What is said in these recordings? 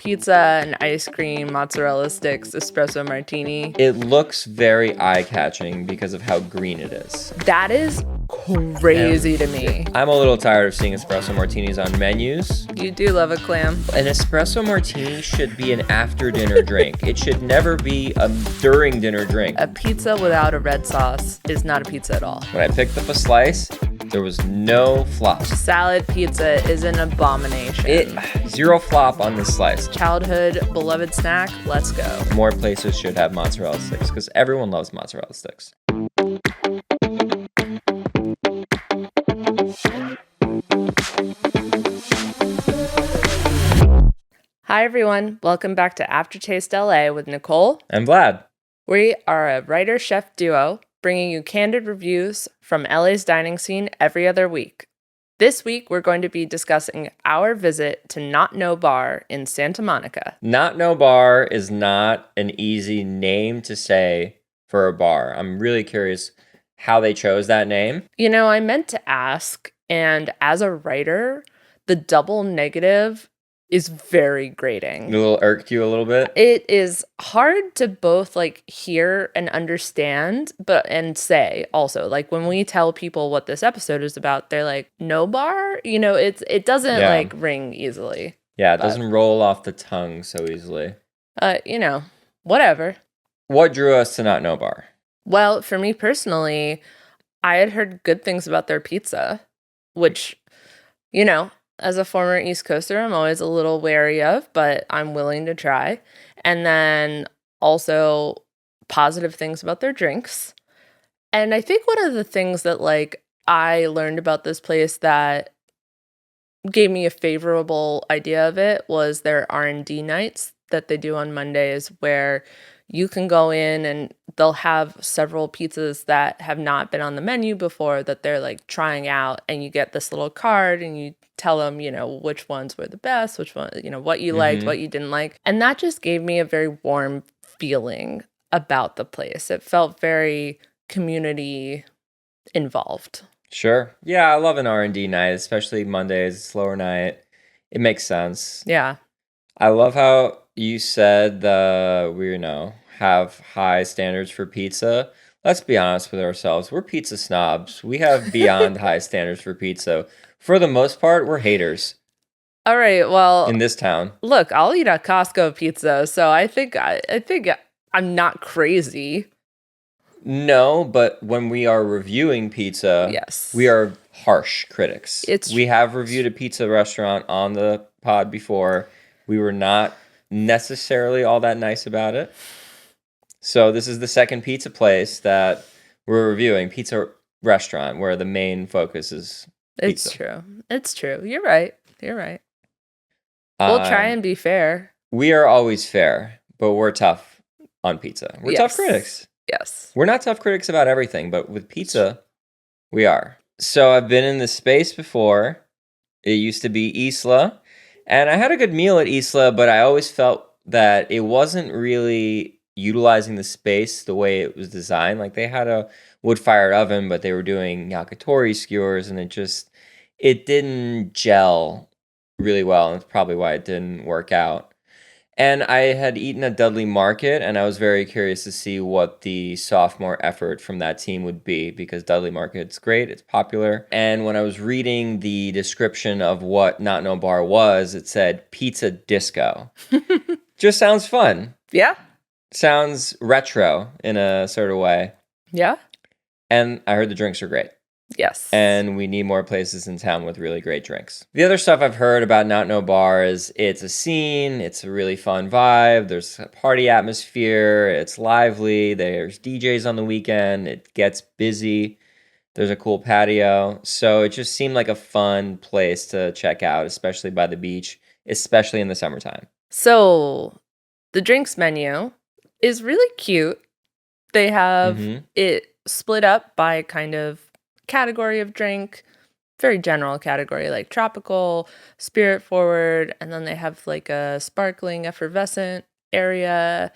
pizza and ice cream, mozzarella sticks, espresso martini. It looks very eye-catching because of how green it is. That is crazy to me. I'm a little tired of seeing espresso martinis on menus. You do love a clam. An espresso martini should be an after-dinner drink. It should never be a during-dinner drink. A pizza without a red sauce is not a pizza at all. When I picked up a slice, there was no flop. Salad pizza is an abomination. Zero flop on this slice. Childhood beloved snack, let's go. More places should have mozzarella sticks because everyone loves mozzarella sticks. Hi everyone, welcome back to Aftertaste LA with Nicole. I'm Vlad. We are a writer-chef duo bringing you candid reviews from LA's dining scene every other week. This week, we're going to be discussing our visit to Not No Bar in Santa Monica. Not No Bar is not an easy name to say for a bar. I'm really curious how they chose that name. You know, I meant to ask, and as a writer, the double negative is very grating. A little irked you a little bit? It is hard to both hear and understand, and say also. When we tell people what this episode is about, they're like, no bar? You know, it doesn't ring easily. Yeah, it doesn't roll off the tongue so easily. Whatever. What drew us to Not No Bar? Well, for me personally, I had heard good things about their pizza, which, as a former East Coaster, I'm always a little wary of, but I'm willing to try. And then also positive things about their drinks. And I think one of the things that I learned about this place that gave me a favorable idea of it was their R&D nights that they do on Mondays, where you can go in and they'll have several pizzas that have not been on the menu before that they're trying out, and you get this little card and you tell them, which ones were the best, which one, what you liked, what you didn't like. And that just gave me a very warm feeling about the place. It felt very community involved. Sure. Yeah, I love an R&D night, especially Mondays, slower night. It makes sense. Yeah. I love how you said we have high standards for pizza. Let's be honest with ourselves. We're pizza snobs. We have beyond high standards for pizza. For the most part, we're haters. All right. Well, in this town, look, I'll eat a Costco pizza, so I think I'm not crazy. No, but when we are reviewing pizza, yes, we are harsh critics. We have reviewed a pizza restaurant on the pod before. We were not necessarily all that nice about it. So this is the second pizza place that we're reviewing, pizza restaurant, where the main focus is pizza. It's true. You're right. We'll try and be fair. We are always fair, but we're tough on pizza. We're tough critics. Yes. We're not tough critics about everything, but with pizza, we are. So I've been in this space before. It used to be Isla, and I had a good meal at Isla, but I always felt that it wasn't really utilizing the space the way it was designed. They had a wood-fired oven, but they were doing yakitori skewers, and it didn't gel really well, and it's probably why it didn't work out. And I had eaten at Dudley Market, and I was very curious to see what the sophomore effort from that team would be, because Dudley Market's great, it's popular. And when I was reading the description of what Not No Bar was, it said pizza disco. Just sounds fun. Yeah. Sounds retro in a sort of way. Yeah. And I heard the drinks are great. Yes. And we need more places in town with really great drinks. The other stuff I've heard about Not No Bar is it's a scene, it's a really fun vibe, there's a party atmosphere, it's lively, there's DJs on the weekend, it gets busy, there's a cool patio. So it just seemed like a fun place to check out, especially by the beach, especially in the summertime. So the drinks menu is really cute. They have it split up by kind of category of drink, very general category, like tropical, spirit forward, and then they have a sparkling effervescent area,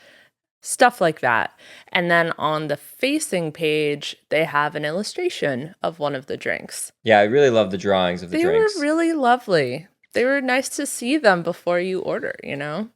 stuff like that. And then on the facing page, they have an illustration of one of the drinks. Yeah, I really love the drawings of the drinks. They were really lovely. They were nice to see them before you order, you know?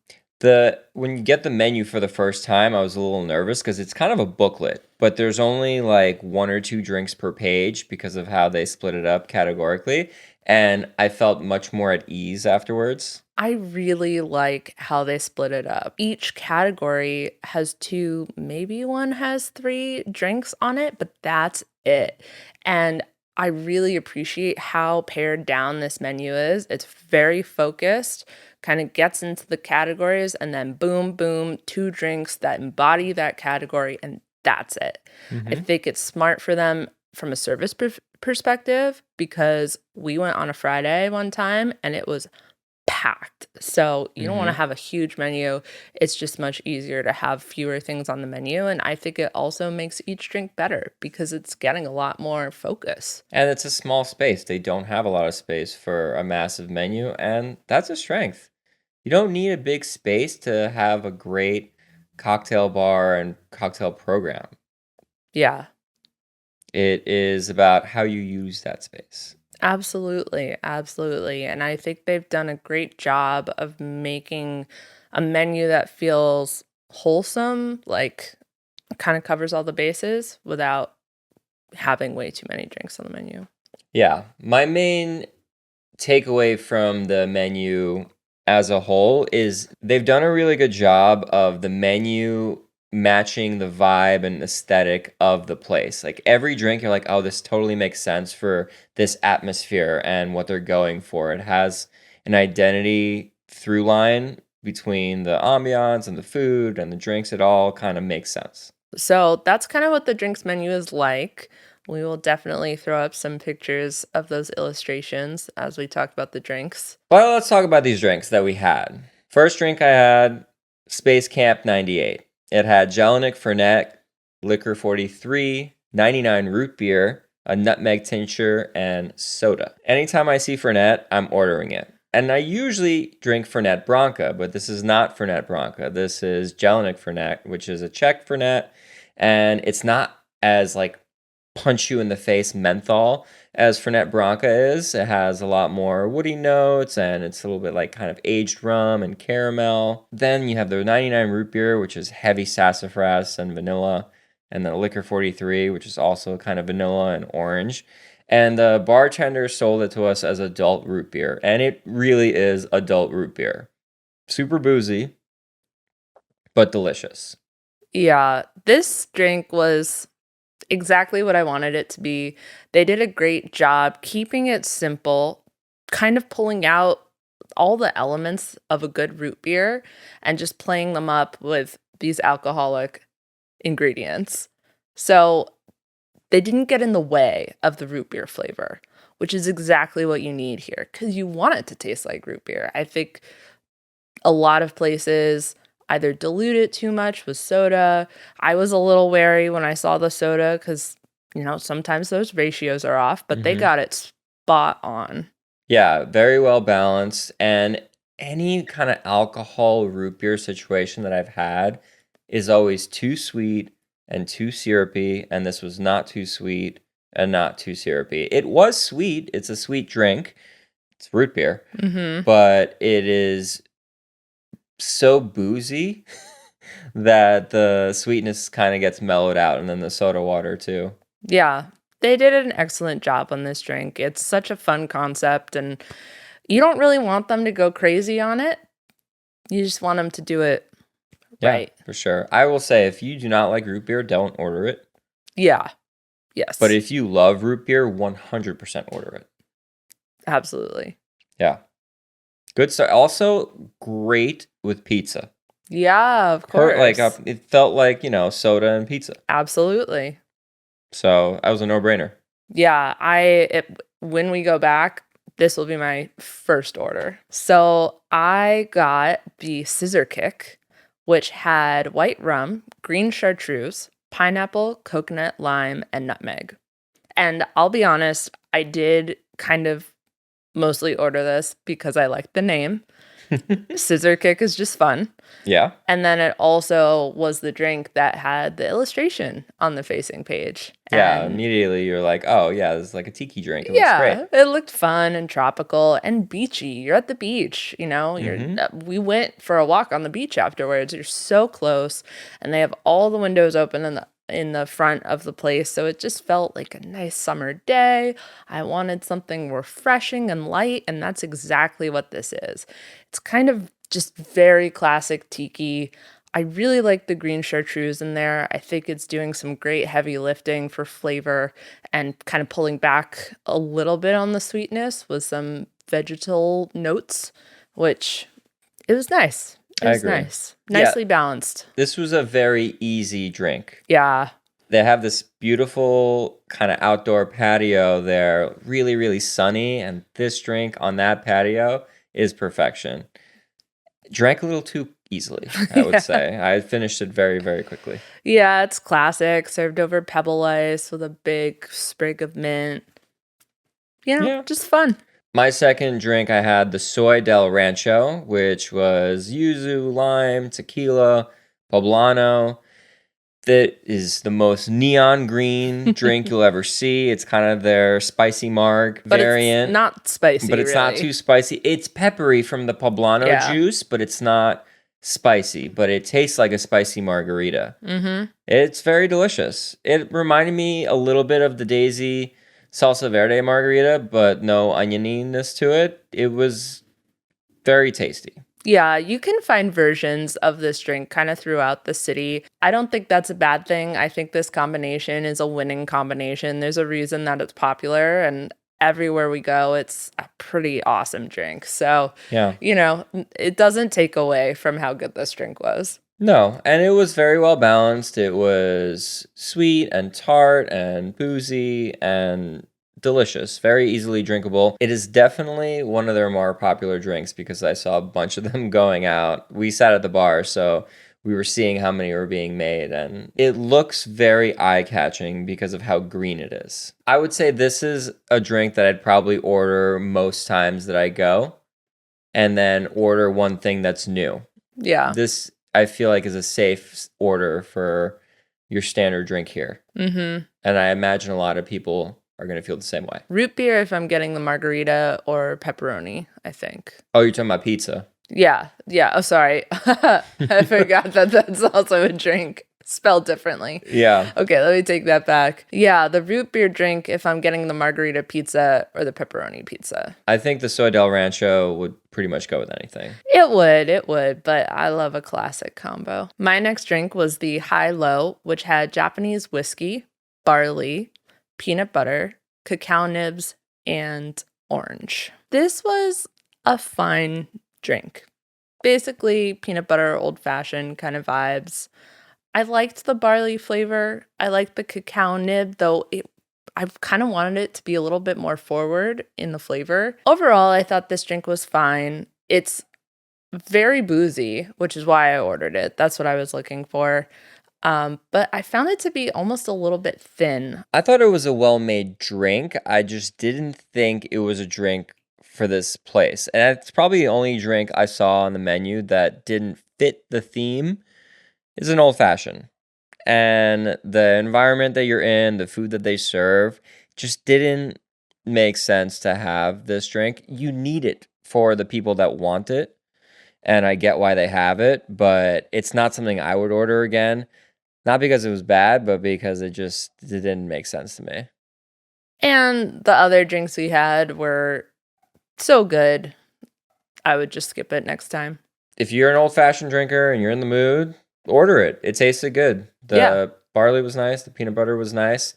When you get the menu for the first time, I was a little nervous because it's kind of a booklet, but there's only like one or two drinks per page because of how they split it up categorically, and I felt much more at ease afterwards. I really like how they split it up. Each category has two, maybe one has three drinks on it, but that's it. And I really appreciate how pared down this menu is. It's very focused, kind of gets into the categories, and then boom, boom, two drinks that embody that category, and that's it. I Hmm. think it's smart for them from a service perspective because we went on a Friday one time and it was packed. So you don't want to Hmm. have a huge menu. It's just much easier to have fewer things on the menu. And I think it also makes each drink better because it's getting a lot more focus. And it's a small space. They don't have a lot of space for a massive menu, and that's a strength. You don't need a big space to have a great cocktail bar and cocktail program. Yeah, It is about how you use that space. absolutely. Absolutely. And I think they've done a great job of making a menu that feels wholesome, like kind of covers all the bases without having way too many drinks on the menu. Yeah, my main takeaway from the menu as a whole is they've done a really good job of the menu matching the vibe and aesthetic of the place. Like every drink, you're like, oh, this totally makes sense for this atmosphere and what they're going for. It has an identity through line between the ambiance and the food and the drinks. It all kind of makes sense. So that's kind of what the drinks menu is like. We will definitely throw up some pictures of those illustrations as we talk about the drinks. Well, let's talk about these drinks that we had. First drink I had, Space Camp 98. It had Jelinek Fernet, Liquor 43, 99 root beer, a nutmeg tincture, and soda. Anytime I see Fernet, I'm ordering it. And I usually drink Fernet Branca, but this is not Fernet Branca. This is Jelinek Fernet, which is a Czech Fernet, and it's not as like punch you in the face menthol as Fernet Branca is. It has a lot more woody notes and it's a little bit like kind of aged rum and caramel. Then you have the 99 root beer, which is heavy sassafras and vanilla, and the Liquor 43, which is also kind of vanilla and orange. And the bartender sold it to us as adult root beer, and it really is adult root beer. Super boozy, but delicious. Yeah, this drink was exactly what I wanted it to be. They did a great job keeping it simple, kind of pulling out all the elements of a good root beer and just playing them up with these alcoholic ingredients. So they didn't get in the way of the root beer flavor, which is exactly what you need here because you want it to taste like root beer. I think a lot of places either dilute it too much with soda. I was a little wary when I saw the soda because, sometimes those ratios are off, but they Hmm. got it spot on. Yeah, very well balanced. And any kind of alcohol root beer situation that I've had is always too sweet and too syrupy. And this was not too sweet and not too syrupy. It was sweet. It's a sweet drink. It's root beer, Hmm. but it is so boozy that the sweetness kind of gets mellowed out. And then the soda water too. Yeah, they did an excellent job on this drink. It's such a fun concept, and you don't really want them to go crazy on it. You just want them to do it Yeah, right. for sure. I will say if you do not like root beer, don't order it. Yeah, But yes, if you love root beer, 100% order it. absolutely. Yeah. Good stuff. Also, great with pizza. Yeah, of course. It felt like, soda and pizza. Absolutely. So that was a no-brainer. Yeah, when we go back, this will be my first order. So I got the Scissorkick, which had white rum, green chartreuse, pineapple, coconut, lime, and nutmeg. And I'll be honest, I did kind of mostly order this because I liked the name. Scissorkick is just fun. Yeah. And then it also was the drink that had the illustration on the facing page. Yeah, And immediately you're like, oh, yeah, this is like a tiki drink. It looks great. yeah, it looked fun and tropical and beachy. You're at the beach, you know. Mm-hmm. We went for a walk on the beach afterwards. You're so close, and they have all the windows open in the front of the place, so it just felt like a nice summer day. I wanted something refreshing and light, and that's exactly what this is. It's kind of just very classic tiki. I really like the green chartreuse in there. I think it's doing some great heavy lifting for flavor and kind of pulling back a little bit on the sweetness with some vegetal notes, which it was nice. It I was agree. nice. Yeah. Nicely balanced. This was a very easy drink. Yeah. They have this beautiful kind of outdoor patio there, really, really sunny. And this drink on that patio is perfection. Drank a little too easily, I would say. I finished it very, very quickly. Yeah, it's classic. Served over pebble ice with a big sprig of mint. You know, Yeah. just fun. My second drink, I had the Soy Del Rancho, which was yuzu, lime, tequila, poblano. That is the most neon green drink you'll ever see. It's kind of their spicy marg But variant. it's not spicy, but it's not really. too spicy. It's peppery from the poblano Yeah. juice, but it's not spicy. But it tastes like a spicy margarita. Mm-hmm. It's very delicious. It reminded me a little bit of the Daisy salsa verde margarita, but no onioniness to it. It was very tasty. Yeah, you can find versions of this drink kind of throughout the city. I don't think that's a bad thing. I think this combination is a winning combination. There's a reason that it's popular, and everywhere we go, it's a pretty awesome drink. So, Yeah. you know, it doesn't take away from how good this drink was. No, and it was very well balanced. It was sweet and tart and boozy and delicious, very easily drinkable. It is definitely one of their more popular drinks because I saw a bunch of them going out. We sat at the bar, so we were seeing how many were being made, and it looks very eye-catching because of how green it is. I would say this is a drink that I'd probably order most times that I go, and then order one thing that's new. Yeah. This, I feel like, is a safe order for your standard drink here. Mm-hmm. And I imagine a lot of people are going to feel the same way. Root beer if I'm getting the margarita or pepperoni, I think. Oh, you're talking about pizza. Yeah. Yeah. Oh, sorry. I forgot that that's also a drink spelled differently. Yeah. Okay, let me take that back. Yeah, the root beer drink if I'm getting the margarita pizza or the pepperoni pizza. I think the Soy Del Rancho would pretty much go with anything. It would, but I love a classic combo. My next drink was the High Low, which had Japanese whiskey, barley, peanut butter, cacao nibs, and orange. This was a fine drink. Basically, peanut butter, old fashioned kind of vibes. I liked the barley flavor. I liked the cacao nib, though I kind of wanted it to be a little bit more forward in the flavor. Overall, I thought this drink was fine. It's very boozy, which is why I ordered it. That's what I was looking for. But I found it to be almost a little bit thin. I thought it was a well-made drink. I just didn't think it was a drink for this place. And it's probably the only drink I saw on the menu that didn't fit the theme. Is an old-fashioned. And the environment that you're in, the food that they serve, just didn't make sense to have this drink. You need it for the people that want it. And I get why they have it, but it's not something I would order again. Not because it was bad, but because it didn't make sense to me. And the other drinks we had were so good. I would just skip it next time. If you're an old-fashioned drinker and you're in the mood, order it. It tasted good. The barley was nice. The peanut butter was nice.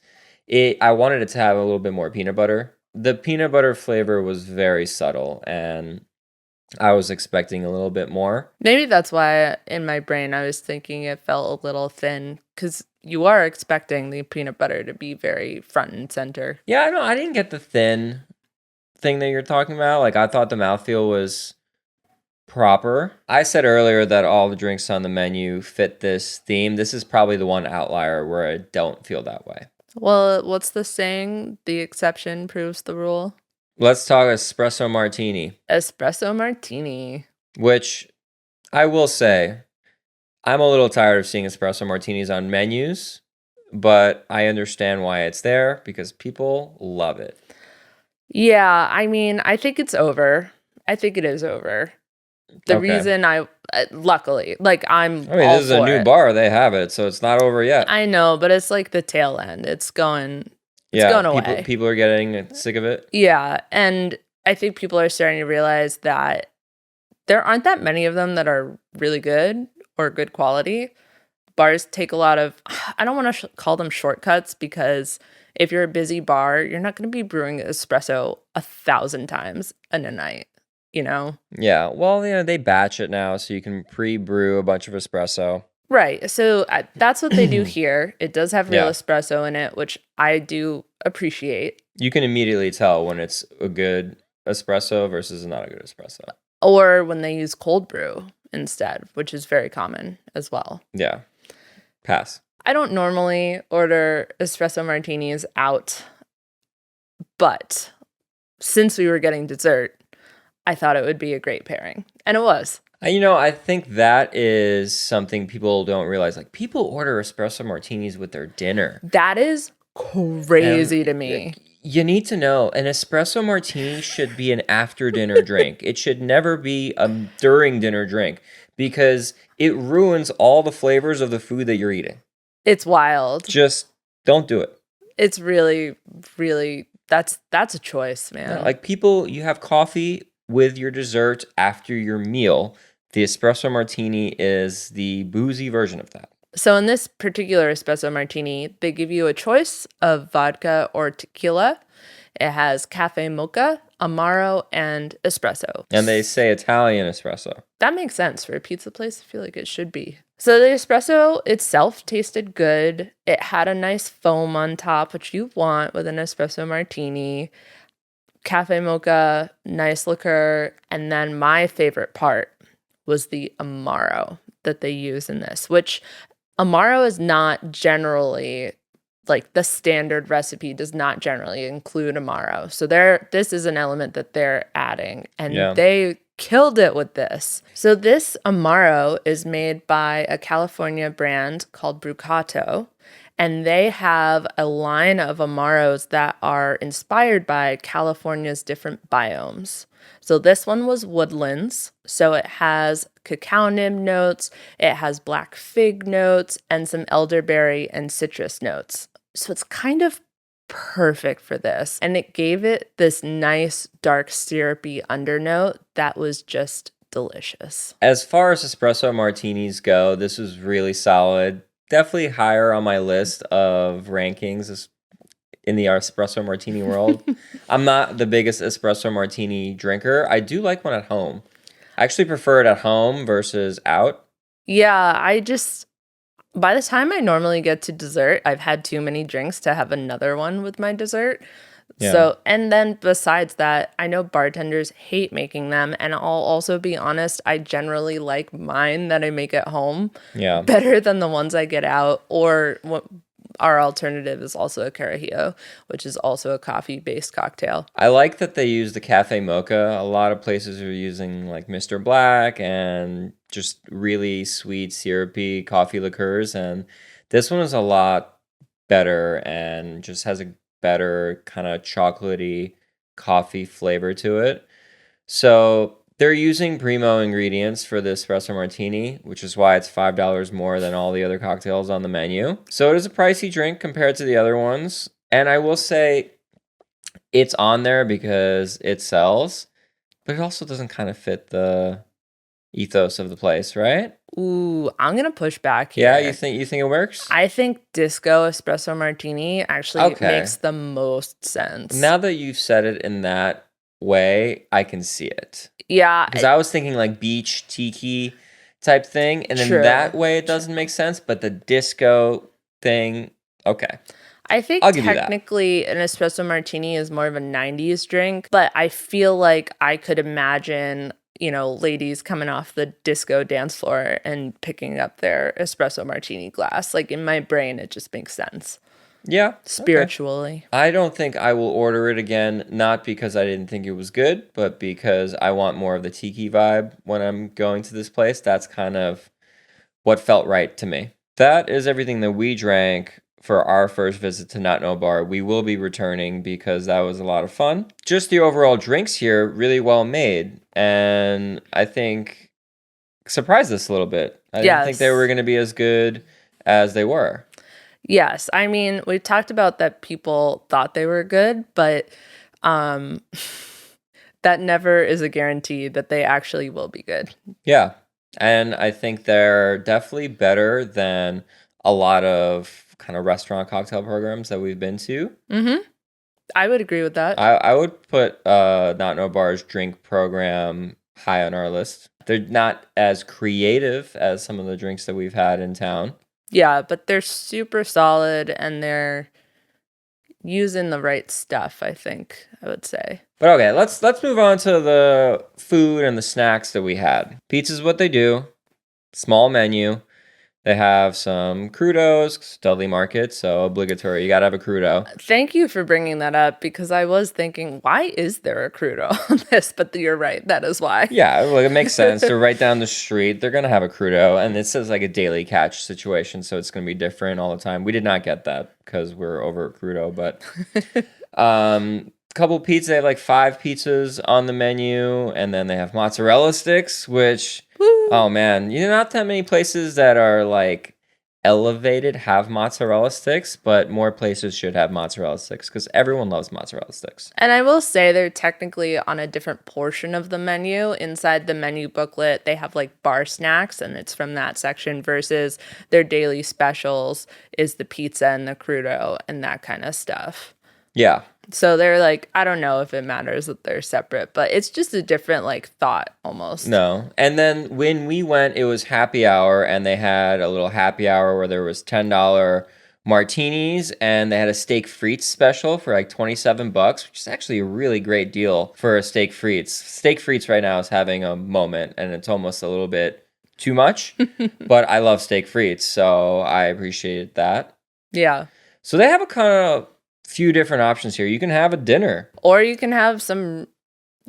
I wanted it to have a little bit more peanut butter. The peanut butter flavor was very subtle, and I was expecting a little bit more. Maybe that's why in my brain I was thinking it felt a little thin, because you are expecting the peanut butter to be very front and center. Yeah, I didn't get the thin thing that you're talking about. Like, I thought the mouthfeel was proper. I said earlier that all the drinks on the menu fit this theme. This is probably the one outlier where I don't feel that way. Well, what's the saying? The exception proves the rule. Let's talk Espresso Martini. Espresso Martini. which I will say, I'm a little tired of seeing espresso martinis on menus, but I understand why it's there because people love it. Yeah, I mean, I think it's over. I think it is over. The Okay. reason luckily, like, I'm I mean, all this is a for new it. bar. They have it, so it's not over yet. I know, but it's like the tail end. It's Yeah, going people away. people are getting sick of it. Yeah, and I think people are starting to realize that there aren't that many of them that are really good or good quality. Bars take a lot of, I don't want to call them shortcuts because if you're a busy bar, you're not going to be brewing espresso 1,000 times in a night, you know? Yeah, well, they batch it now, so you can pre-brew a bunch of espresso. Right. So that's what they do here. It does have real Yeah, espresso in it, which I do appreciate. you can immediately tell when it's a good espresso versus not a good espresso. Or when they use cold brew instead, which is very common as well. Yeah, pass. I don't normally order espresso martinis out, but since we were getting dessert, I thought it would be a great pairing. And it was. I think that is something people don't realize. Like, people order espresso martinis with their dinner. That is And crazy to me. you need to know an espresso martini should be an after dinner drink. It should never be a during dinner drink because it ruins all the flavors of the food that you're eating. It's wild. Just don't do it. It's really, really, that's a choice, man. Like, people, you have coffee with your dessert after your meal. The espresso martini is the boozy version of that. So in this particular espresso martini, they give you a choice of vodka or tequila. It has cafe mocha, amaro, and espresso. And they say Italian espresso. That makes sense for a pizza place. I feel like it should be. So the espresso itself tasted good. It had a nice foam on top, which you want with an espresso martini. Cafe mocha, nice liqueur. And then my favorite part was the amaro that they use in this, which amaro is not generally, like, the standard recipe does not generally include amaro. So this is an element that they're adding, and they killed it with this. So this amaro is made by a California brand called Brucato, and they have a line of amaros that are inspired by California's different biomes. So this one was woodlands. So it has cacao nib notes, it has black fig notes, and some elderberry and citrus notes. So it's kind of perfect for this. And it gave it this nice, dark, syrupy undernote that was just delicious. As far as espresso martinis go, this was really solid. Definitely higher on my list of rankings in the espresso martini world. I'm not the biggest espresso martini drinker. I do like one at home. I actually prefer it at home versus out. Yeah, by the time I normally get to dessert, I've had too many drinks to have another one with my dessert. Yeah. So, and then besides that, I know bartenders hate making them. And I'll also be honest, I generally like mine that I make at home better than the ones I get out. Or our alternative is also a Carajillo, which is also a coffee-based cocktail. I like that they use the cafe mocha. A lot of places are using like Mr. Black and just really sweet, syrupy coffee liqueurs. And this one is a lot better and just has a better kind of chocolatey coffee flavor to it. So they're using primo ingredients for the espresso martini, which is why it's $5 more than all the other cocktails on the menu. So it is a pricey drink compared to the other ones. And I will say it's on there because it sells, but it also doesn't kind of fit the ethos of the place, right? Ooh, I'm gonna push back here. Yeah, you think it works? I think disco espresso martini actually makes the most sense. Now that you've said it in that way, I can see it. Yeah. Because I was thinking like beach tiki type thing, and then that way it doesn't make sense, but the disco thing, okay. I think technically an espresso martini is more of a 90s drink, but I feel like I could imagine, ladies coming off the disco dance floor and picking up their espresso martini glass. Like, in my brain, it just makes sense. Yeah. Okay. spiritually. I don't think I will order it again, not because I didn't think it was good, but because I want more of the tiki vibe when I'm going to this place. That's kind of what felt right to me. That is everything that we drank for our first visit to Not No Bar. We will be returning because that was a lot of fun. Just the overall drinks here, really well made, and I think surprised us a little bit. I didn't think they were Yes. going to be as good as they were. Yes. I mean, we talked about that people thought they were good, but um that never is a guarantee that they actually will be good. Yeah. And I think they're definitely better than a lot of kind of restaurant cocktail programs that we've been to. Mhm. I would agree with that. I would put Not No Bar's drink program high on our list. They're not as creative as some of the drinks that we've had in town. Yeah, but they're super solid and they're using the right stuff, I think, I would say. But okay, let's move on to the food and the snacks that we had. Pizza's what they do. Small menu. They have some crudos, Dudley Market, so obligatory. You gotta have a crudo. Thank you for bringing that up because I was thinking, why is there a crudo on this? But you're right, that is why. Yeah, well, it makes sense. They're right down the street. They're gonna have a crudo, and this is like a daily catch situation, so it's gonna be different all the time. We did not get that because we're over at crudo, but couple pizza. They have like 5 pizzas on the menu, and then they have mozzarella sticks, which Woo. oh man, not that many places that are like elevated have mozzarella sticks, but more places should have mozzarella sticks because everyone loves mozzarella sticks. And I will say they're technically on a different portion of the menu. Inside the menu booklet, they have like bar snacks, and it's from that section versus their daily specials is the pizza and the crudo and that kind of stuff. Yeah. So they're like, I don't know if it matters that they're separate, but it's just a different like thought almost. No. And then when we went, it was happy hour, and they had a little happy hour where there was $10 martinis, and they had a steak frites special for like $27, which is actually a really great deal for a steak frites. Steak frites right now is having a moment, and it's almost a little bit too much, but I love steak frites, so I appreciated that. Yeah. So they have a kind of few different options here. You can have a dinner. Or you can have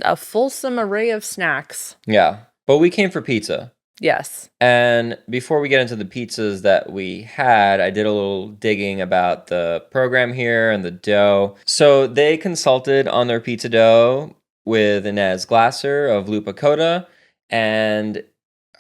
a fulsome array of snacks. Yeah. But we came for pizza. Yes. And before we get into the pizzas that we had, I did a little digging about the program here and the dough. So they consulted on their pizza dough with Inez Glasser of Lupa Coda, and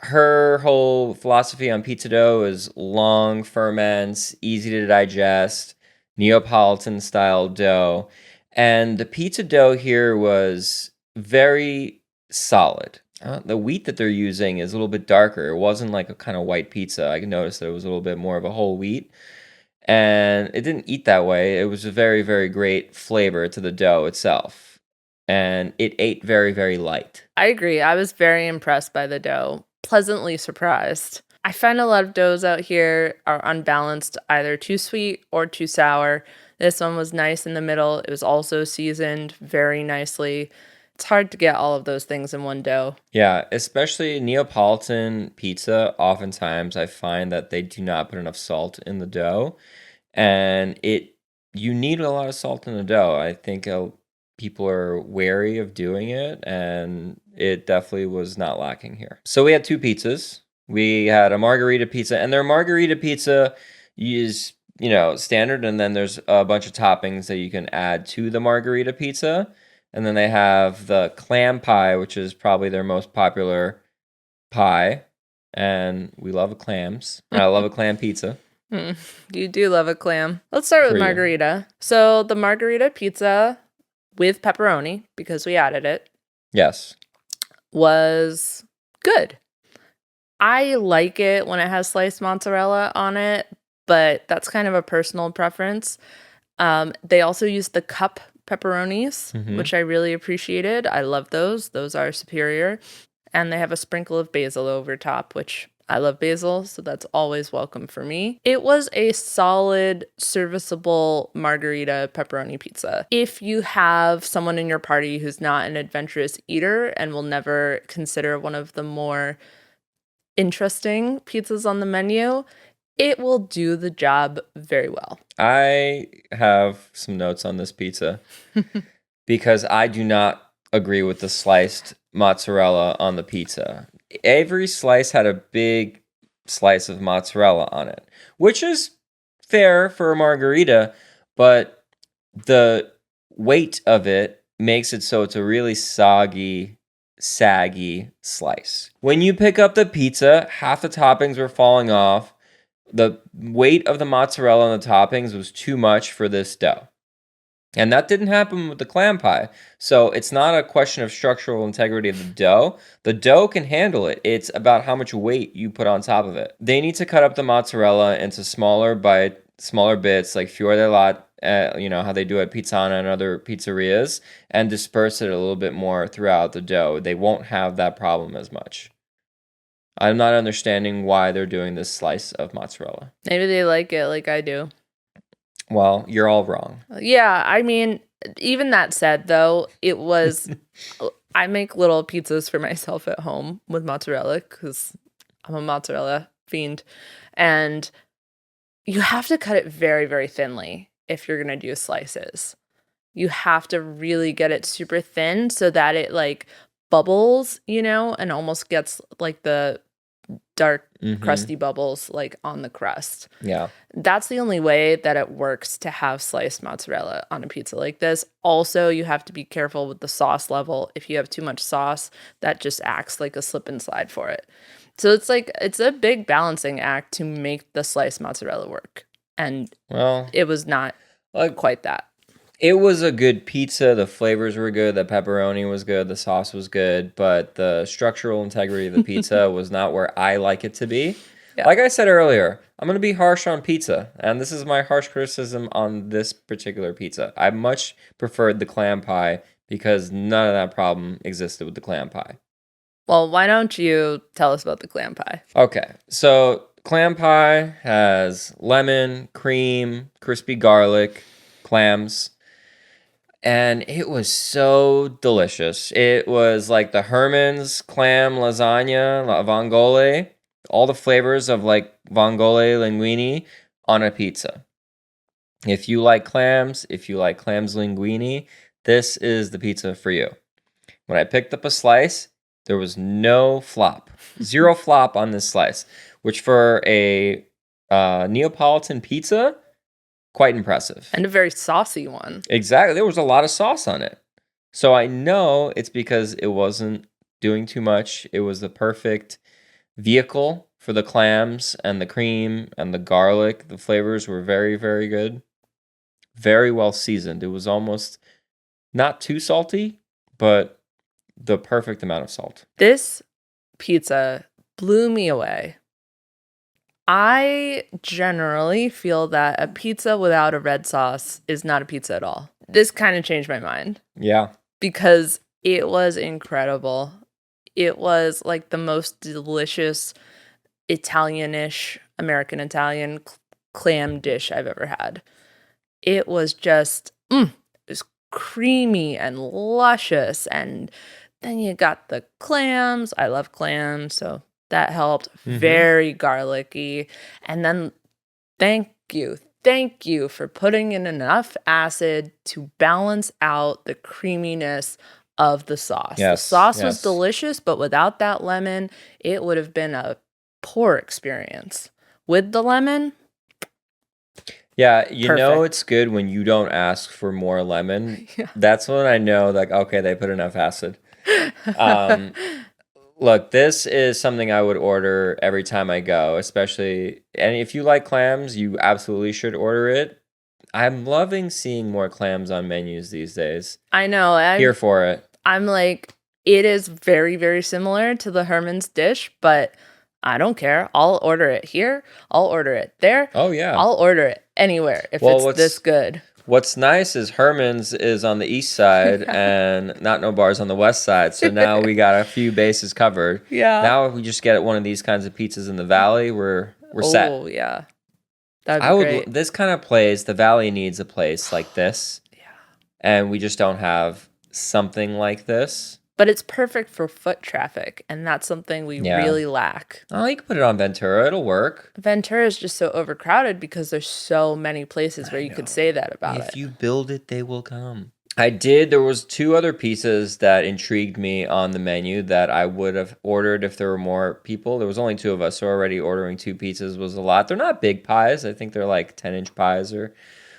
her whole philosophy on pizza dough is long ferments, easy to digest, Neapolitan style dough. And the pizza dough here was very solid. The wheat that they're using is a little bit darker. It wasn't like a kind of white pizza. I noticed that it was a little bit more of a whole wheat. And it didn't eat that way. It was a very, very great flavor to the dough itself. And it ate very, very light. I agree. I was very impressed by the dough. Pleasantly surprised. I find a lot of doughs out here are unbalanced, either too sweet or too sour. This one was nice in the middle. It was also seasoned very nicely. It's hard to get all of those things in one dough. Yeah, especially Neapolitan pizza. Oftentimes, I find that they do not put enough salt in the dough, and you need a lot of salt in the dough. I think people are wary of doing it, and it definitely was not lacking here. So we had 2 pizzas. We had a margherita pizza, and their margherita pizza is standard, and then there's a bunch of toppings that you can add to the margherita pizza. And then they have the Clam Pie, which is probably their most popular pie. And we love clams. And I love a clam pizza. You do love a clam. Let's start with For you. margarita. So the margarita pizza with pepperoni, because we added it, Yes. was good. I like it when it has sliced mozzarella on it, but that's kind of a personal preference. They also use the cup pepperonis, which I really appreciated. I love those. Those are superior. And they have a sprinkle of basil over top, which I love basil, so that's always welcome for me. It was a solid, serviceable margherita pepperoni pizza. If you have someone in your party who's not an adventurous eater and will never consider one of the more interesting pizzas on the menu, It will do the job very well. I have some notes on this pizza because I do not agree with the sliced mozzarella on the pizza. Every slice had a big slice of mozzarella on it, which is fair for a margarita, but the weight of it makes it so it's a really soggy, saggy slice. When you pick up the pizza, half the toppings were falling off. The weight of the mozzarella on the toppings was too much for this dough. And that didn't happen with the clam pie. So it's not a question of structural integrity of the dough. The dough can handle it. It's about how much weight you put on top of it. They need to cut up the mozzarella into smaller bits, like fior di latte, how they do at Pizzana and other pizzerias, and disperse it a little bit more throughout the dough. They won't have that problem as much. I'm not understanding why they're doing this slice of mozzarella. Maybe they like it like I do. Well, you're all wrong. Yeah, I mean, even that said, though, it was... I make little pizzas for myself at home with mozzarella because I'm a mozzarella fiend. And you have to cut it very, very thinly if you're going to do slices. You have to really get it super thin so that it, like, bubbles, and almost gets, like, the dark crusty bubbles like on the crust. Yeah. That's the only way that it works to have sliced mozzarella on a pizza like this. Also, you have to be careful with the sauce level. If you have too much sauce, that just acts like a slip and slide for it. So it's a big balancing act to make the sliced mozzarella work. And it was not quite that. It was a good pizza. The flavors were good. The pepperoni was good. The sauce was good. But the structural integrity of the pizza was not where I like it to be. Yeah. Like I said earlier, I'm going to be harsh on pizza. And this is my harsh criticism on this particular pizza. I much preferred the clam pie because none of that problem existed with the clam pie. Well, why don't you tell us about the clam pie? Okay. So clam pie has lemon, cream, crispy garlic, clams. And it was so delicious. It was like the Herman's clam lasagna, vongole, all the flavors of like vongole linguine on a pizza. If you like clams, if you like clams linguine, this is the pizza for you. When I picked up a slice, there was no flop. Zero flop on this slice, which for a Neapolitan pizza... quite impressive. And a very saucy one. Exactly. There was a lot of sauce on it. So I know it's because it wasn't doing too much. It was the perfect vehicle for the clams and the cream and the garlic. The flavors were very, very good. Very well seasoned. It was almost not too salty, but the perfect amount of salt. This pizza blew me away. I generally feel that a pizza without a red sauce is not a pizza at all. This kind of changed my mind. Yeah. Because it was incredible. It was like the most delicious Italian-ish, American Italian clam dish I've ever had. It was just, it was creamy and luscious. And then you got the clams. I love clams, so... that helped. Very garlicky. And then thank you for putting in enough acid to balance out the creaminess of the sauce. Yes, the sauce was delicious, but without that lemon, it would have been a poor experience. With the lemon, yeah, you know it's good when you don't ask for more lemon. Yeah. That's when I know, like, okay, they put enough acid. Look, this is something I would order every time I go, especially, and if you like clams, you absolutely should order it. I'm loving seeing more clams on menus these days. I know. Here for it. I'm like, it is very, very similar to the Herman's dish, but I don't care. I'll order it here. I'll order it there. Oh, yeah. I'll order it anywhere if it's this good. What's nice is Herman's is on the east side and Not No Bar's on the west side. So now we got a few bases covered. Yeah. Now if we just get one of these kinds of pizzas in the valley, we're set. Oh, yeah. That'd be great. This kind of place, the valley needs a place like this. Yeah. And we just don't have something like this. But it's perfect for foot traffic, and that's something we Yeah. really lack. Oh, you can put it on Ventura. It'll work. Ventura is just so overcrowded because there's so many places where you could say that about it. If you build it, they will come. There was 2 other pizzas that intrigued me on the menu that I would have ordered if there were more people. There was only 2 of us, so already ordering 2 pizzas was a lot. They're not big pies. I think they're like 10-inch pies or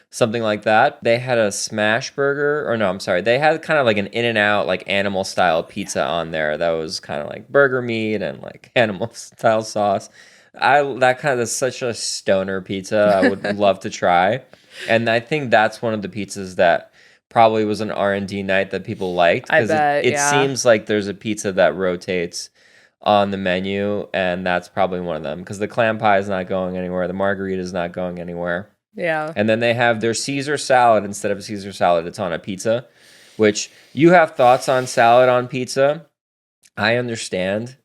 something like that. They had a smash burger, or no, I'm sorry. They had kind of like an In-N-Out, like animal style pizza on there that was kind of like burger meat and like animal style sauce. That kind of is such a stoner pizza. I would love to try. And I think that's one of the pizzas that probably was an R&D night that people liked. I bet, it yeah. seems like there's a pizza that rotates on the menu, and that's probably one of them. Because the clam pie is not going anywhere. The margarita is not going anywhere. Yeah. And then they have their Caesar salad. Instead of a Caesar salad, it's on a pizza, which you have thoughts on salad on pizza. I understand.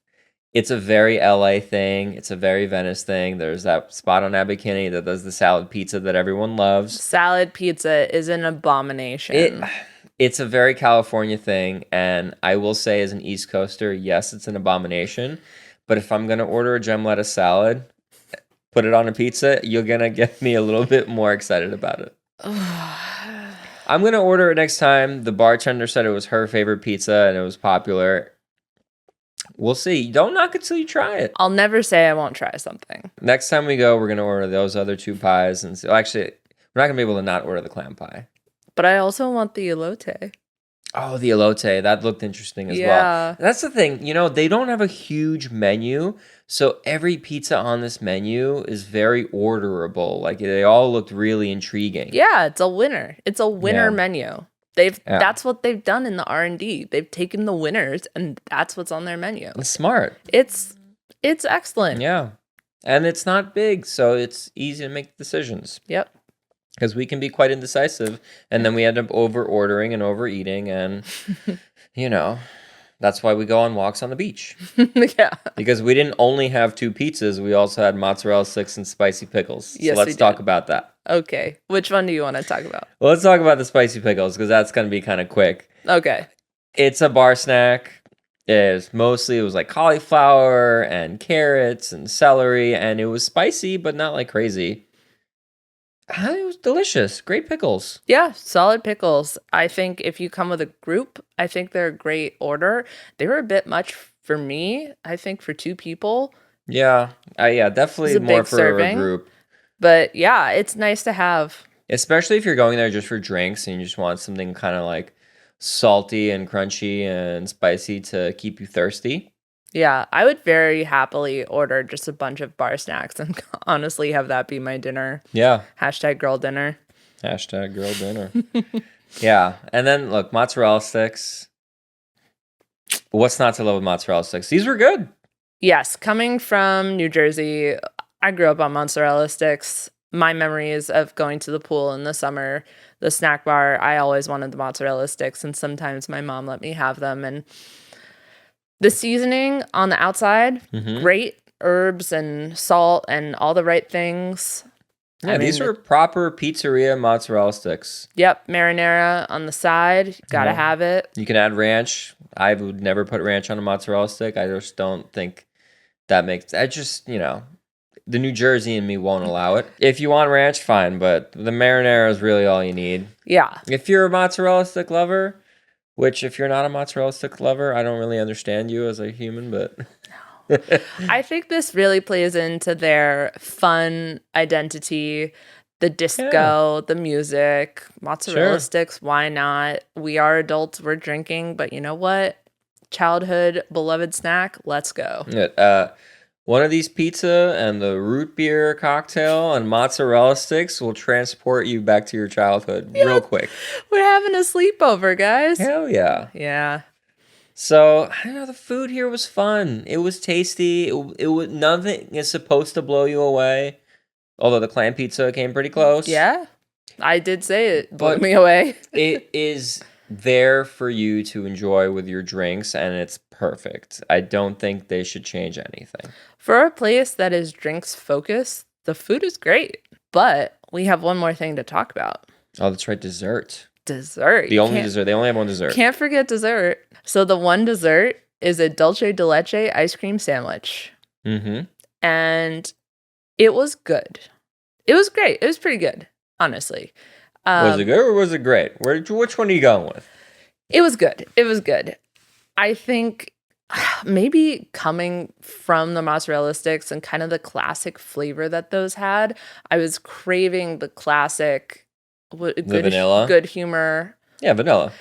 It's a very LA thing. It's a very Venice thing. There's that spot on Abercrombie that does the salad pizza that everyone loves. Salad pizza is an abomination. It's a very California thing. And I will say, as an East Coaster, yes, it's an abomination. But if I'm going to order a gem lettuce salad, put it on a pizza, you're going to get me a little bit more excited about it. I'm going to order it next time. The bartender said it was her favorite pizza and it was popular. We'll see. Don't knock it till you try it. I'll never say I won't try something. Next time we go, we're going to order those other 2 pies. And actually, we're not going to be able to not order the clam pie. But I also want the elote. Oh, the elote. That looked interesting as well. That's the thing. They don't have a huge menu. So every pizza on this menu is very orderable. Like, they all looked really intriguing. Yeah, it's a winner. It's a winner menu. That's what they've done in the R&D. They've taken the winners, and that's what's on their menu. It's smart. It's excellent. Yeah. And it's not big, so it's easy to make decisions. Yep. Because we can be quite indecisive, and then we end up over-ordering and overeating, and, that's why we go on walks on the beach. Yeah. Because we didn't only have 2 pizzas, we also had mozzarella sticks and spicy pickles. Yes, so let's talk about that. Okay. Which one do you want to talk about? Well, let's talk about the spicy pickles, because that's going to be kind of quick. Okay. It's a bar snack. It was like cauliflower and carrots and celery, and it was spicy, but not like crazy. It was delicious. Great pickles. Yeah, solid pickles. I think if you come with a group, I think they're a great order. They were a bit much for me, I think, for 2 people. Yeah. Definitely more for serving. A group. But yeah, it's nice to have. Especially if you're going there just for drinks and you just want something kind of like salty and crunchy and spicy to keep you thirsty. Yeah, I would very happily order just a bunch of bar snacks and honestly have that be my dinner. Yeah. #girl dinner. #girl dinner. Yeah. And then look, mozzarella sticks. What's not to love with mozzarella sticks? These were good. Yes. Coming from New Jersey, I grew up on mozzarella sticks. My memories of going to the pool in the summer, the snack bar, I always wanted the mozzarella sticks, and sometimes my mom let me have them. And the seasoning on the outside, great herbs and salt and all the right things. Yeah, these are proper pizzeria mozzarella sticks. Yep, marinara on the side. Gotta have it. You can add ranch. I would never put ranch on a mozzarella stick. I just don't think that makes... the New Jersey in me won't allow it. If you want ranch, fine, but the marinara is really all you need. Yeah. If you're a mozzarella stick lover, which if you're not a mozzarella stick lover, I don't really understand you as a human, but... I think this really plays into their fun identity, the disco, the music, mozzarella sticks, why not? We are adults, we're drinking, but you know what? Childhood beloved snack, let's go. One of these pizza and the root beer cocktail and mozzarella sticks will transport you back to your childhood real quick. We're having a sleepover, guys. Hell yeah. Yeah. So, I don't know, the food here was fun. It was tasty. It was, nothing is supposed to blow you away. Although the clam pizza came pretty close. Yeah. I did say it blew me away. It is there for you to enjoy with your drinks, and it's perfect. I don't think they should change anything. For a place that is drinks focused, the food is great. But we have one more thing to talk about. Oh, that's right, dessert. Dessert. The only dessert. They only have one dessert. Can't forget dessert. So the one dessert is a dulce de leche ice cream sandwich. Mm-hmm. And it was good. It was great. It was pretty good, honestly. Was it good or was it great? Which one are you going with? It was good. It was good. I think maybe coming from the mozzarella sticks and kind of the classic flavor that those had, I was craving the classic Vanilla? good humor. Yeah, vanilla.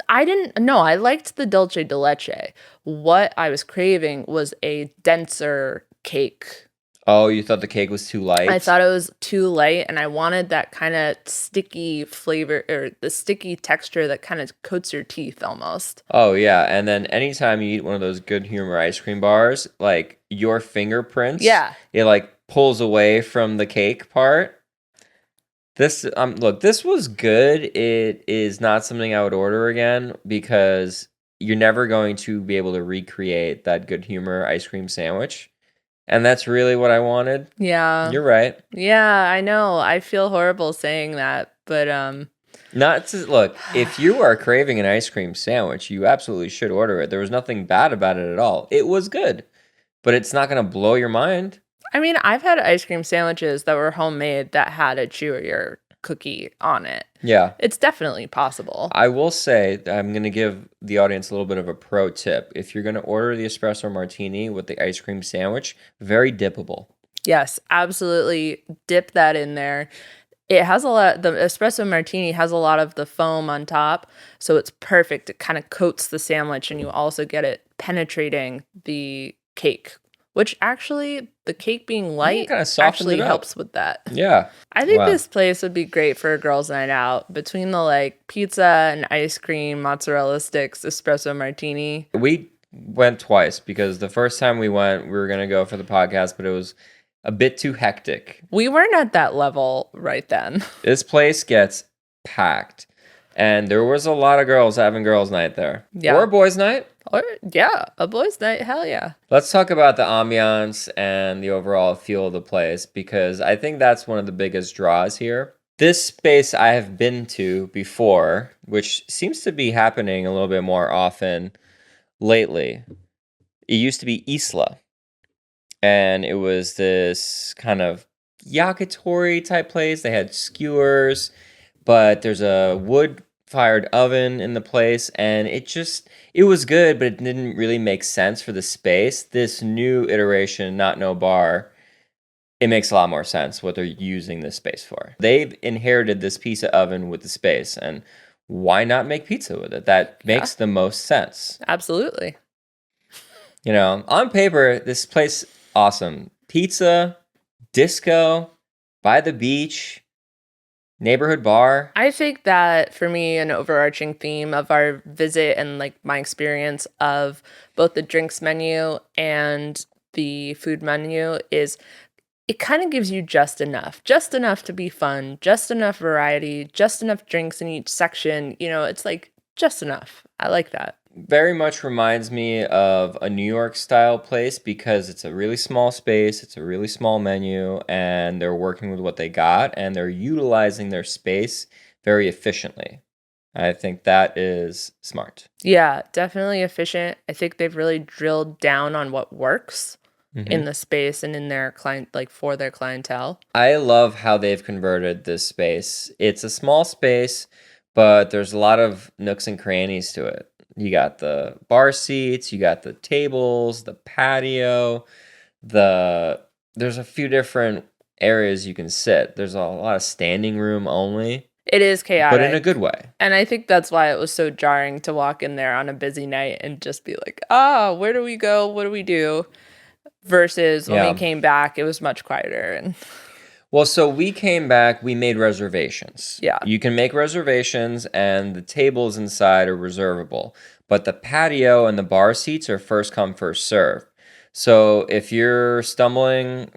I liked the dulce de leche. What I was craving was a denser cake. Oh, you thought the cake was too light? I thought it was too light, and I wanted that kind of sticky flavor, or the sticky texture that kind of coats your teeth almost. Oh, yeah. And then anytime you eat one of those good humor ice cream bars, like your fingerprints, it like pulls away from the cake part. Look, this was good. It is not something I would order again because you're never going to be able to recreate that good humor ice cream sandwich. And that's really what I wanted. Yeah. You're right. Yeah, I know. I feel horrible saying that, but look, if you are craving an ice cream sandwich, you absolutely should order it. There was nothing bad about it at all. It was good, but it's not going to blow your mind. I mean, I've had ice cream sandwiches that were homemade that had a chewier cookie on it. Yeah. It's definitely possible. I will say, I'm going to give the audience a little bit of a pro tip. If you're going to order the espresso martini with the ice cream sandwich, very dippable. Yes, absolutely. Dip that in there. It has the espresso martini has a lot of the foam on top, so it's perfect. It kind of coats the sandwich, and you also get it penetrating the cake, which actually, the cake being light actually helps with that. Yeah. I think this place would be great for a girls' night out. Between the like pizza and ice cream, mozzarella sticks, espresso martini. We went twice because the first time we went, we were going to go for the podcast, but it was a bit too hectic. We weren't at that level right then. This place gets packed. And there was a lot of girls having girls' night there. Yeah. Or a boys' night. A boys' night, hell yeah. Let's talk about the ambiance and the overall feel of the place, because I think that's one of the biggest draws here. This space I have been to before, which seems to be happening a little bit more often lately. It used to be Isla, and it was this kind of yakitori type place. They had skewers, but there's a wood-fired oven in the place, and it was good, but it didn't really make sense for the space. This new iteration, Not No Bar, it makes a lot more sense what they're using this space for. They've inherited this pizza oven with the space, and why not make pizza with it? That makes the most sense. Absolutely. You know, on paper, this place, awesome. Pizza, disco, by the beach, neighborhood bar. I think that for me, an overarching theme of our visit and like my experience of both the drinks menu and the food menu is it kind of gives you just enough to be fun, just enough variety, just enough drinks in each section. You know, it's like just enough. I like that. Very much reminds me of a New York style place because it's a really small space, it's a really small menu, and they're working with what they got, and they're utilizing their space very efficiently. I think that is smart. Yeah, definitely efficient. I think they've really drilled down on what works in the space and in their client, like for their clientele. I love how they've converted this space. It's a small space, but there's a lot of nooks and crannies to it. You got the bar seats, you got the tables, the patio, there's a few different areas you can sit. There's a lot of standing room only. It is chaotic. But in a good way. And I think that's why it was so jarring to walk in there on a busy night and just be like, where do we go? What do we do? Versus when we came back, it was much quieter. Well, so we came back, we made reservations. Yeah. You can make reservations, and the tables inside are reservable. But the patio and the bar seats are first come, first serve. So if you're stumbling,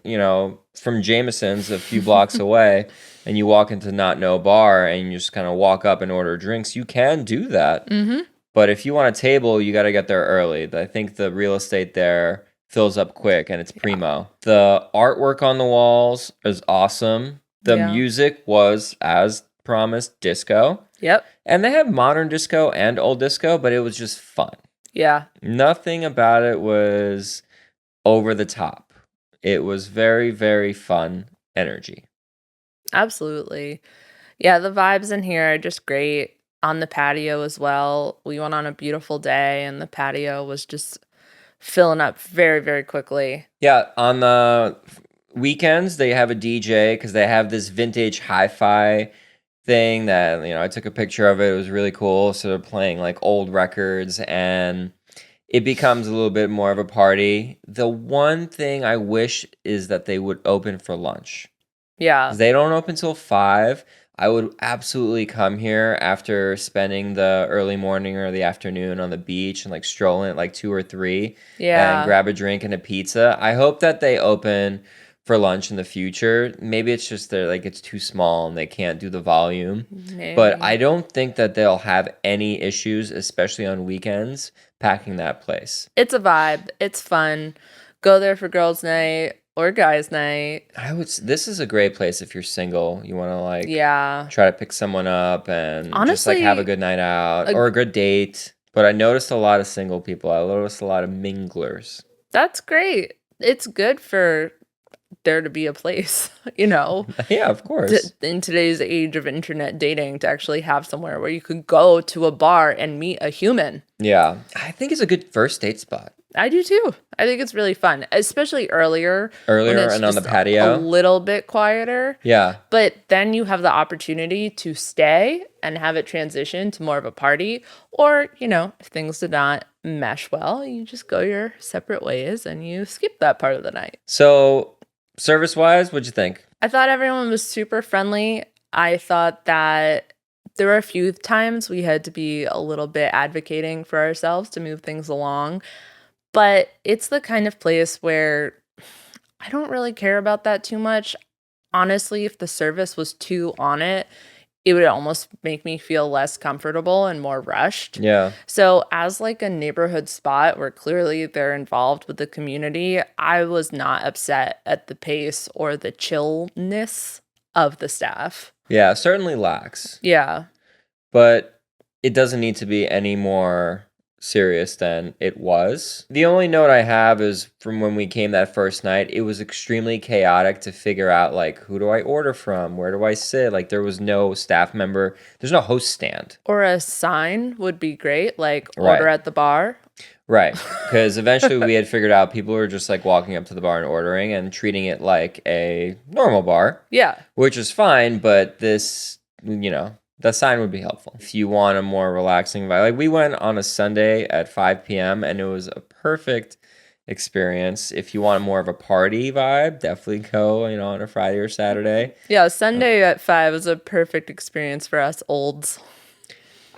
from Jameson's a few blocks away, and you walk into Not No Bar, and you just kind of walk up and order drinks, you can do that. Mm-hmm. But if you want a table, you got to get there early. I think the real estate there fills up quick, and it's primo. The artwork on the walls is awesome. The music was, as promised, disco. Yep. And they have modern disco and old disco, but it was just fun. Yeah. Nothing about it was over the top. It was very, very fun energy. Absolutely. Yeah, the vibes in here are just great. On the patio as well. We went on a beautiful day and the patio was just filling up very, very quickly. Yeah, on the weekends they have a DJ because they have this vintage hi-fi thing that I took a picture of it. It was really cool. So they're playing like old records and it becomes a little bit more of a party. The one thing I wish is that they would open for lunch. Yeah. 'Cause they don't open till 5. I would absolutely come here after spending the early morning or the afternoon on the beach and like strolling at like 2 or 3 and Yeah. grab a drink and a pizza. I hope that they open for lunch in the future. Maybe it's just they're like it's too small and they can't do the volume. But I Maybe. don't think that they'll have any issues, especially on weekends, packing that place. It's a vibe. It's fun. Go there for girls' night or guys' night. This is a great place if you're single. You want to like Yeah. try to pick someone up and just like have a Honestly, good night out a, or a good date. But I noticed a lot of single people. I noticed a lot of minglers. that's great. It's good for there to be a place, Yeah, of course. in today's age of internet dating to actually have somewhere where you could go to a bar and meet a human. Yeah, I think it's a good first date spot. I do too. I think it's really fun, especially earlier when Earlier it's and on the just a patio. little bit quieter. Yeah. But then you have the opportunity to stay and have it transition to more of a party. Or, if things did not mesh well, you just go your separate ways and you skip that part of the night. So, service-wise, what'd you think? I thought everyone was super friendly. I thought that there were a few times we had to be a little bit advocating for ourselves to move things along. But it's the kind of place where I don't really care about that too much. Honestly, if the service was too on it, it would almost make me feel less comfortable and more rushed. Yeah. So, as like a neighborhood spot where clearly they're involved with the community, I was not upset at the pace or the chillness of the staff. Yeah, certainly lacks. Yeah. But it doesn't need to be any more serious than it was. The only note I have is from when we came that first night, it was extremely chaotic to figure out like who do I order from? Where do I sit? Like there was no staff member. There's no host stand. Or a sign would be great, like Right. order at the bar. Right. Because eventually we had figured out people were just like walking up to the bar and ordering and treating it like a normal bar. Yeah. Which is fine, but this, the sign would be helpful. If you want a more relaxing vibe. Like we went on a Sunday at 5 p.m. and it was a perfect experience. If you want more of a party vibe, definitely go, on a Friday or Saturday. Yeah, Sunday at 5 is a perfect experience for us olds.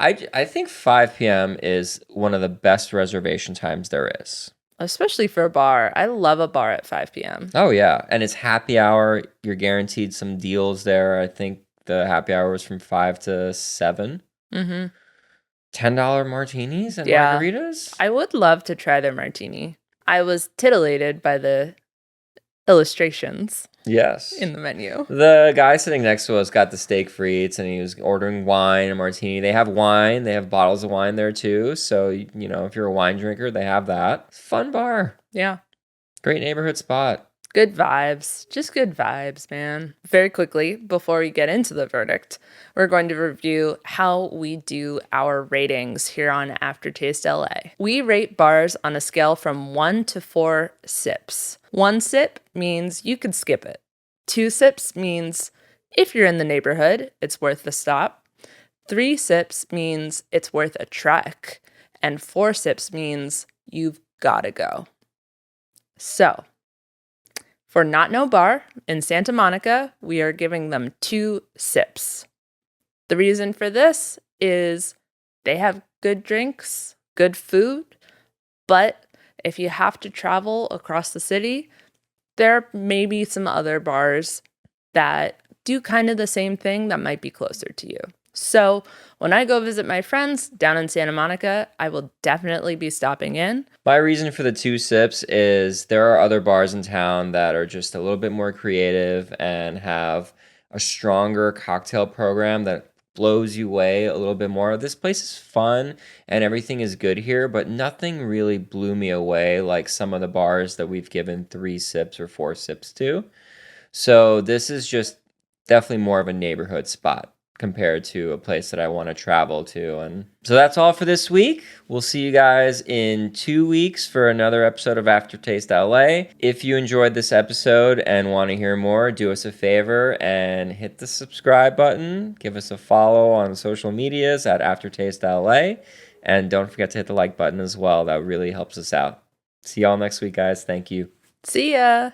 I think 5 p.m. is one of the best reservation times there is. Especially for a bar. I love a bar at 5 p.m. Oh, yeah. And it's happy hour. You're guaranteed some deals there. I think the happy hour was from 5 to 7. Mm-hmm. $10 martinis and Yeah. margaritas? I would love to try their martini. I was titillated by the illustrations Yes. in the menu. The guy sitting next to us got the steak frites and he was ordering wine and martini. They have wine. They have bottles of wine there too. So, if you're a wine drinker, they have that. Fun bar. Yeah. Great neighborhood spot. Good vibes. Just good vibes, man. Very quickly, before we get into the verdict, we're going to review how we do our ratings here on Aftertaste LA. We rate bars on a scale from 1 to 4 sips. 1 sip means you could skip it. 2 sips means if you're in the neighborhood, it's worth the stop. 3 sips means it's worth a trek. And 4 sips means you've got to go. So, for Not No Bar in Santa Monica, we are giving them 2 sips. The reason for this is they have good drinks, good food, but if you have to travel across the city, there may be some other bars that do kind of the same thing that might be closer to you. So when I go visit my friends down in Santa Monica, I will definitely be stopping in. My reason for the 2 sips is there are other bars in town that are just a little bit more creative and have a stronger cocktail program that blows you away a little bit more. This place is fun and everything is good here, but nothing really blew me away like some of the bars that we've given 3 sips or 4 sips to. So this is just definitely more of a neighborhood spot compared to a place that I want to travel to. And so that's all for this week. We'll see you guys in 2 weeks for another episode of Aftertaste LA. If you enjoyed this episode and want to hear more, do us a favor and hit the subscribe button. Give us a follow on social medias at Aftertaste LA. And don't forget to hit the like button as well. That really helps us out. See y'all next week, guys. Thank you. See ya.